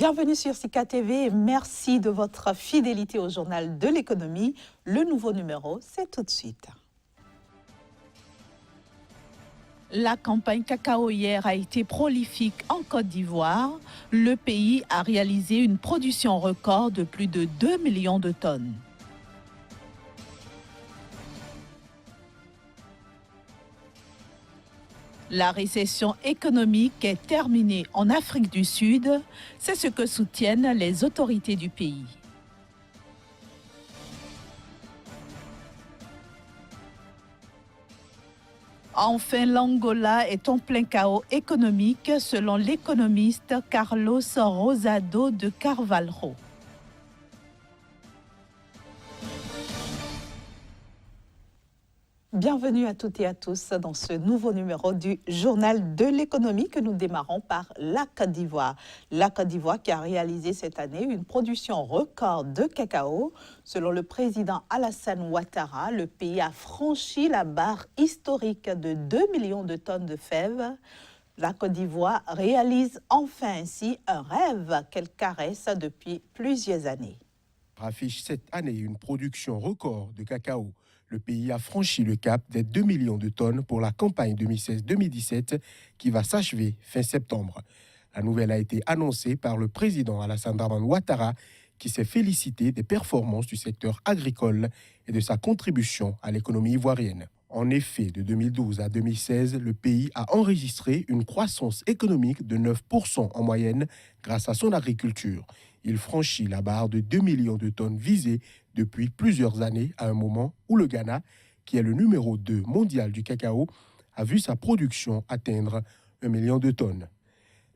Bienvenue sur Sika TV et merci de votre fidélité au journal de l'économie. Le nouveau numéro, c'est tout de suite. La campagne cacaoyère a été prolifique en Côte d'Ivoire. Le pays a réalisé une production record de plus de 2 millions de tonnes. La récession économique est terminée en Afrique du Sud. C'est ce que soutiennent les autorités du pays. Enfin, l'Angola est en plein chaos économique selon l'économiste Carlos Rosado de Carvalho. Bienvenue à toutes et à tous dans ce nouveau numéro du Journal de l'économie que nous démarrons par la Côte d'Ivoire. La Côte d'Ivoire qui a réalisé cette année une production record de cacao. Selon le président Alassane Ouattara, le pays a franchi la barre historique de 2 millions de tonnes de fèves. La Côte d'Ivoire réalise enfin ainsi un rêve qu'elle caresse depuis plusieurs années. Affiche cette année une production record de cacao. Le pays a franchi le cap des 2 millions de tonnes pour la campagne 2016-2017 qui va s'achever fin septembre. La nouvelle a été annoncée par le président Alassane Ouattara qui s'est félicité des performances du secteur agricole et de sa contribution à l'économie ivoirienne. En effet, de 2012 à 2016, le pays a enregistré une croissance économique de 9% en moyenne grâce à son agriculture. Il franchit la barre de 2 millions de tonnes visée depuis plusieurs années à un moment où le Ghana, qui est le numéro 2 mondial du cacao, a vu sa production atteindre 1 million de tonnes.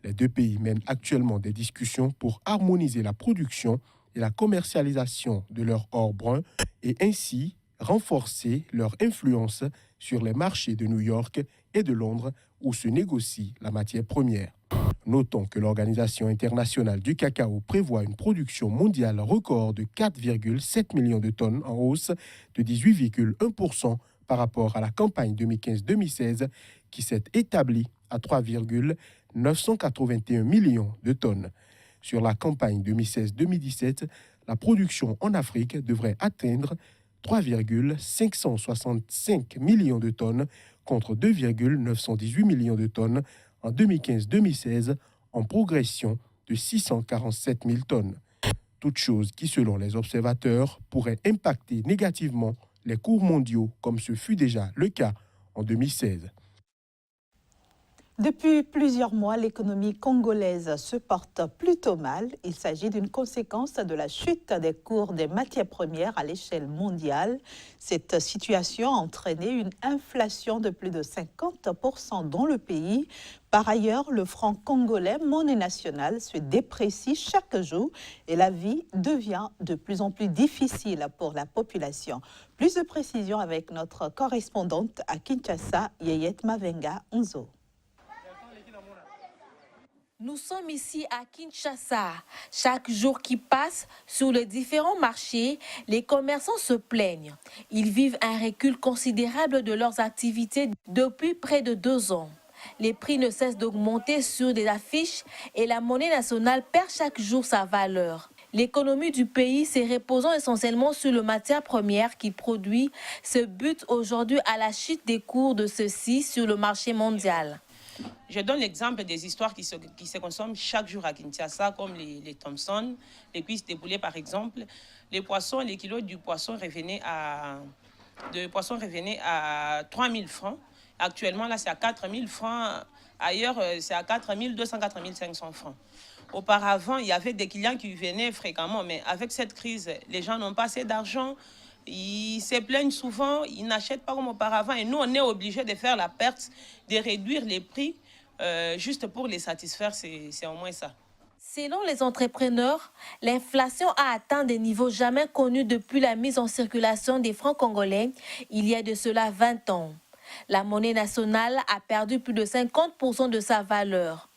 Les deux pays mènent actuellement des discussions pour harmoniser la production et la commercialisation de leur or brun et ainsi renforcer leur influence sur les marchés de New York et de Londres où se négocie la matière première. Notons que l'Organisation internationale du cacao prévoit une production mondiale record de 4,7 millions de tonnes en hausse de 18,1% par rapport à la campagne 2015-2016 qui s'est établie à 3,981 millions de tonnes. Sur la campagne 2016-2017, la production en Afrique devrait atteindre 3,565 millions de tonnes contre 2,918 millions de tonnes en 2015-2016, en progression de 647 000 tonnes. Toute chose qui, selon les observateurs, pourrait impacter négativement les cours mondiaux, comme ce fut déjà le cas en 2016. Depuis plusieurs mois, l'économie congolaise se porte plutôt mal. Il s'agit d'une conséquence de la chute des cours des matières premières à l'échelle mondiale. Cette situation a entraîné une inflation de plus de 50% dans le pays. Par ailleurs, le franc congolais, monnaie nationale, se déprécie chaque jour et la vie devient de plus en plus difficile pour la population. Plus de précisions avec notre correspondante à Kinshasa, Yeyet Mavenga Nzo. Nous sommes ici à Kinshasa. Chaque jour qui passe, sur les différents marchés, les commerçants se plaignent. Ils vivent un recul considérable de leurs activités depuis près de 2 ans. Les prix ne cessent d'augmenter sur des affiches et la monnaie nationale perd chaque jour sa valeur. L'économie du pays, se reposant essentiellement sur les matières premières qu'il produit, se bute aujourd'hui à la chute des cours de ceux-ci sur le marché mondial. Je donne l'exemple des histoires qui se consomment chaque jour à Kinshasa, comme les Thomson, les cuisses de poulet par exemple. Les poissons, les kilos du poisson revenaient à 3 000 francs. Actuellement, là, c'est à 4 000 francs. Ailleurs, c'est à 4 200, 4 500 francs. Auparavant, il y avait des clients qui venaient fréquemment, mais avec cette crise, les gens n'ont pas assez d'argent. Ils se plaignent souvent, ils n'achètent pas comme auparavant. Et nous, on est obligés de faire la perte, de réduire les prix juste pour les satisfaire. C'est au moins ça. Selon les entrepreneurs, l'inflation a atteint des niveaux jamais connus depuis la mise en circulation des francs congolais il y a de cela 20 ans. La monnaie nationale a perdu plus de 50% de sa valeur.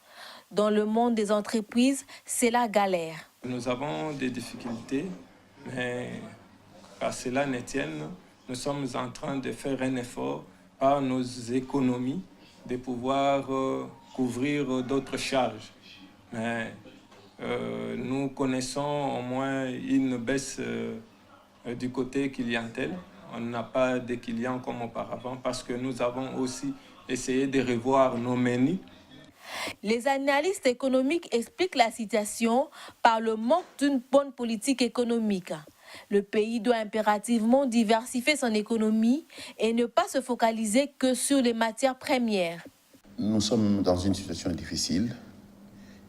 Dans le monde des entreprises, c'est la galère. Nous avons des difficultés, mais qu'à cela ne tienne, nous sommes en train de faire un effort par nos économies de pouvoir couvrir d'autres charges. Mais Nous connaissons au moins une baisse du côté clientèle. On n'a pas de clients comme auparavant parce que nous avons aussi essayé de revoir nos menus. Les analystes économiques expliquent la situation par le manque d'une bonne politique économique. Le pays doit impérativement diversifier son économie et ne pas se focaliser que sur les matières premières. Nous sommes dans une situation difficile.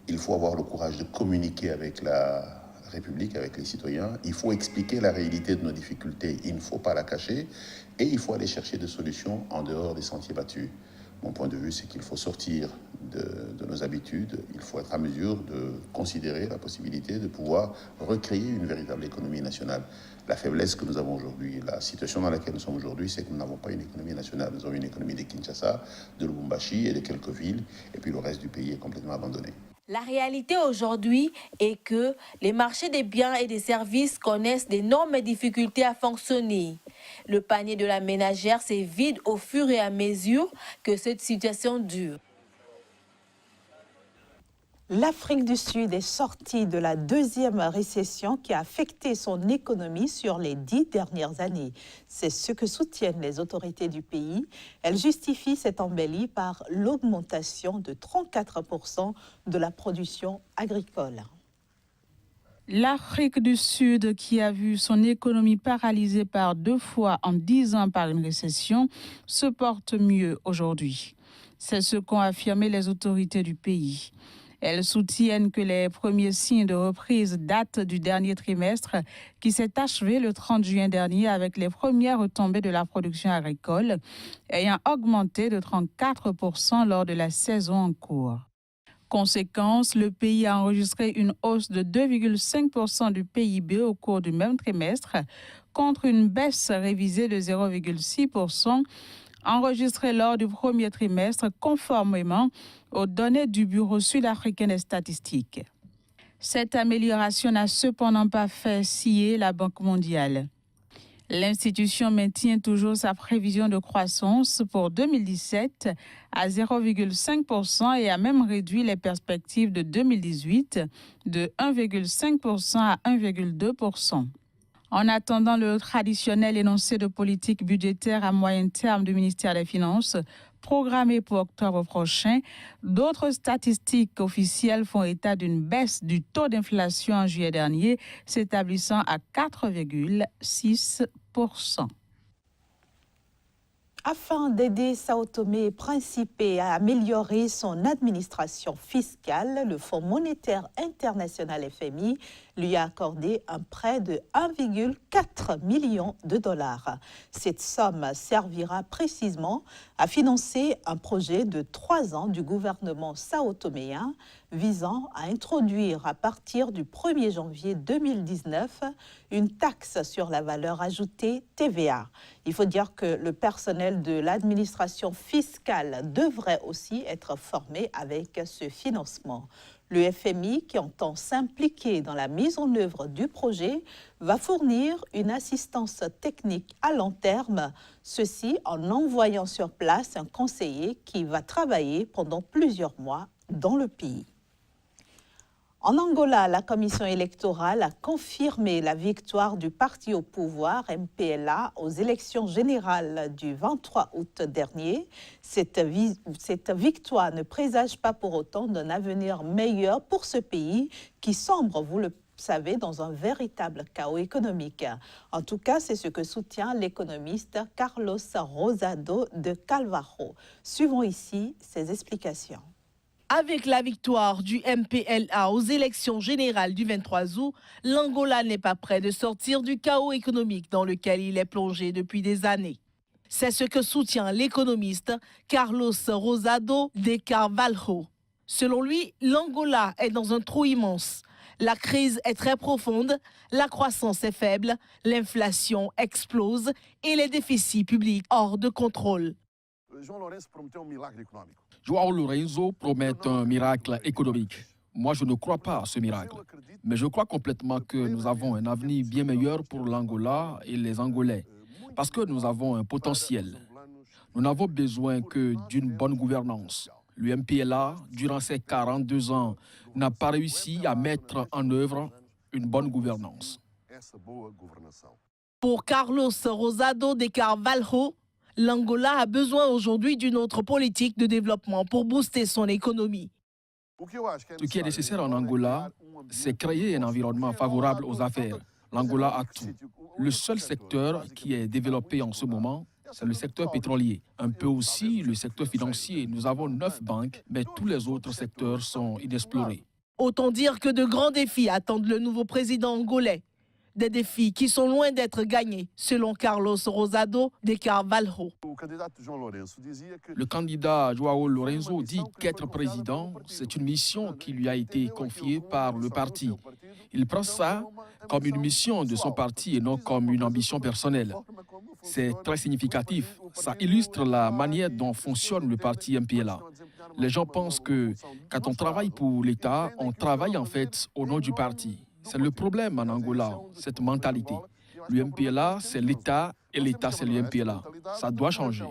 Il faut avoir le courage de communiquer avec la République, avec les citoyens. Il faut expliquer la réalité de nos difficultés. Il ne faut pas la cacher. Et il faut aller chercher des solutions en dehors des sentiers battus. Mon point de vue, c'est qu'il faut sortir de nos habitudes. Il faut être à mesure de considérer la possibilité de pouvoir recréer une véritable économie nationale. La faiblesse que nous avons aujourd'hui, la situation dans laquelle nous sommes aujourd'hui, c'est que nous n'avons pas une économie nationale. Nous avons une économie de Kinshasa, de Lubumbashi et de quelques villes. Et puis le reste du pays est complètement abandonné. La réalité aujourd'hui est que les marchés des biens et des services connaissent d'énormes difficultés à fonctionner. Le panier de la ménagère s'est vide au fur et à mesure que cette situation dure. L'Afrique du Sud est sortie de la deuxième récession qui a affecté son économie sur les 10 dernières années. C'est ce que soutiennent les autorités du pays. Elles justifient cette embellie par l'augmentation de 34% de la production agricole. L'Afrique du Sud, qui a vu son économie paralysée par 2 fois en 10 ans par une récession, se porte mieux aujourd'hui. C'est ce qu'ont affirmé les autorités du pays. Elles soutiennent que les premiers signes de reprise datent du dernier trimestre qui s'est achevé le 30 juin dernier avec les premières retombées de la production agricole ayant augmenté de 34% lors de la saison en cours. Conséquence, le pays a enregistré une hausse de 2,5% du PIB au cours du même trimestre contre une baisse révisée de 0,6% enregistrée lors du premier trimestre conformément aux données du Bureau sud-africain des statistiques. Cette amélioration n'a cependant pas fait scier la Banque mondiale. L'institution maintient toujours sa prévision de croissance pour 2017 à 0,5% et a même réduit les perspectives de 2018 de 1,5% à 1,2%. En attendant le traditionnel énoncé de politique budgétaire à moyen terme du ministère des Finances, programmé pour octobre prochain, d'autres statistiques officielles font état d'une baisse du taux d'inflation en juillet dernier, s'établissant à 4,6%. Afin d'aider Sao Tomé et Principe à améliorer son administration fiscale, le Fonds monétaire international FMI lui a accordé un prêt de 1,4 million de dollars. Cette somme servira précisément à financer un projet de 3 ans du gouvernement sao-toméen visant à introduire à partir du 1er janvier 2019 une taxe sur la valeur ajoutée TVA. Il faut dire que le personnel de l'administration fiscale devrait aussi être formé avec ce financement. Le FMI, qui entend s'impliquer dans la mise en œuvre du projet, va fournir une assistance technique à long terme, ceci en envoyant sur place un conseiller qui va travailler pendant plusieurs mois dans le pays. En Angola, la commission électorale a confirmé la victoire du parti au pouvoir, MPLA, aux élections générales du 23 août dernier. Cette victoire ne présage pas pour autant d'un avenir meilleur pour ce pays qui sombre, vous le savez, dans un véritable chaos économique. En tout cas, c'est ce que soutient l'économiste Carlos Rosado de Calvajo. Suivons ici ses explications. Avec la victoire du MPLA aux élections générales du 23 août, l'Angola n'est pas prêt de sortir du chaos économique dans lequel il est plongé depuis des années. C'est ce que soutient l'économiste Carlos Rosado de Carvalho. Selon lui, l'Angola est dans un trou immense. La crise est très profonde, la croissance est faible, l'inflation explose et les déficits publics hors de contrôle. João Lourenço promet un miracle économique. Moi, je ne crois pas à ce miracle. Mais je crois complètement que nous avons un avenir bien meilleur pour l'Angola et les Angolais. Parce que nous avons un potentiel. Nous n'avons besoin que d'une bonne gouvernance. Le MPLA, durant ces 42 ans, n'a pas réussi à mettre en œuvre une bonne gouvernance. Pour Carlos Rosado de Carvalho, l'Angola a besoin aujourd'hui d'une autre politique de développement pour booster son économie. Ce qui est nécessaire en Angola, c'est créer un environnement favorable aux affaires. L'Angola a tout. Le seul secteur qui est développé en ce moment, c'est le secteur pétrolier. Un peu aussi le secteur financier. Nous avons 9 banques, mais tous les autres secteurs sont inexplorés. Autant dire que de grands défis attendent le nouveau président angolais. Des défis qui sont loin d'être gagnés, selon Carlos Rosado de Carvalho. Le candidat João Lourenço dit qu'être président, c'est une mission qui lui a été confiée par le parti. Il prend ça comme une mission de son parti et non comme une ambition personnelle. C'est très significatif. Ça illustre la manière dont fonctionne le parti MPLA. Les gens pensent que quand on travaille pour l'État, on travaille en fait au nom du parti. C'est le problème en Angola, cette mentalité. Le MPLA, c'est l'État et l'État, c'est le MPLA. Ça doit changer.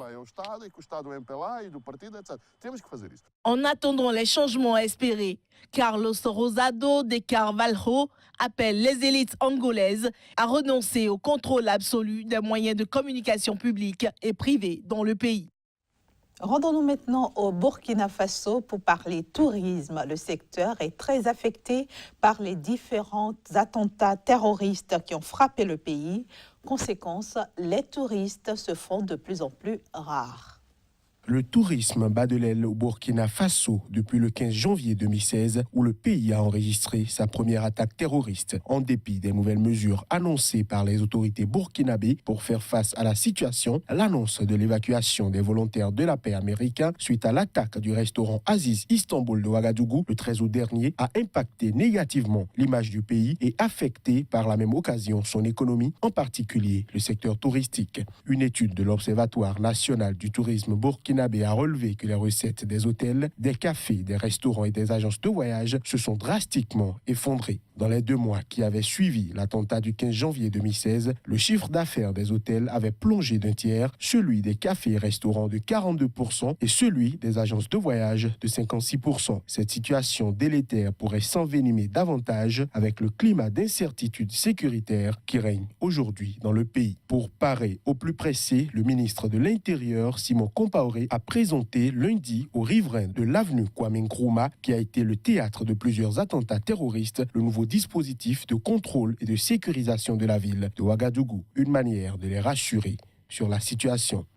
En attendant les changements espérés, Carlos Rosado de Carvalho appelle les élites angolaises à renoncer au contrôle absolu des moyens de communication publics et privés dans le pays. Rendons-nous maintenant au Burkina Faso pour parler tourisme. Le secteur est très affecté par les différents attentats terroristes qui ont frappé le pays. Conséquence, les touristes se font de plus en plus rares. Le tourisme bat de l'aile au Burkina Faso depuis le 15 janvier 2016 où le pays a enregistré sa première attaque terroriste en dépit des nouvelles mesures annoncées par les autorités burkinabées pour faire face à la situation. L'annonce de l'évacuation des volontaires de la paix américains suite à l'attaque du restaurant Aziz Istanbul de Ouagadougou le 13 août dernier a impacté négativement l'image du pays et affecté par la même occasion son économie, en particulier le secteur touristique. Une étude de l'Observatoire national du tourisme burkinabé a relevé que les recettes des hôtels, des cafés, des restaurants et des agences de voyage se sont drastiquement effondrées. Dans les 2 mois qui avaient suivi l'attentat du 15 janvier 2016, le chiffre d'affaires des hôtels avait plongé d'un tiers, celui des cafés et restaurants de 42% et celui des agences de voyage de 56%. Cette situation délétère pourrait s'envenimer davantage avec le climat d'incertitude sécuritaire qui règne aujourd'hui dans le pays. Pour parer au plus pressé, le ministre de l'Intérieur, Simon Compaoré, a présenté lundi aux riverains de l'avenue Kwame Nkrumah, qui a été le théâtre de plusieurs attentats terroristes, le nouveau dispositif de contrôle et de sécurisation de la ville de Ouagadougou, une manière de les rassurer sur la situation.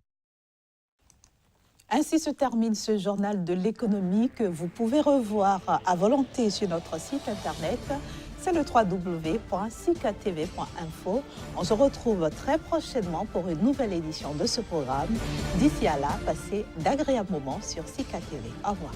Ainsi se termine ce journal de l'économie que vous pouvez revoir à volonté sur notre site internet. C'est le www.sikatv.info. On se retrouve très prochainement pour une nouvelle édition de ce programme. D'ici à là, passez d'agréables moments sur Sika TV. Au revoir.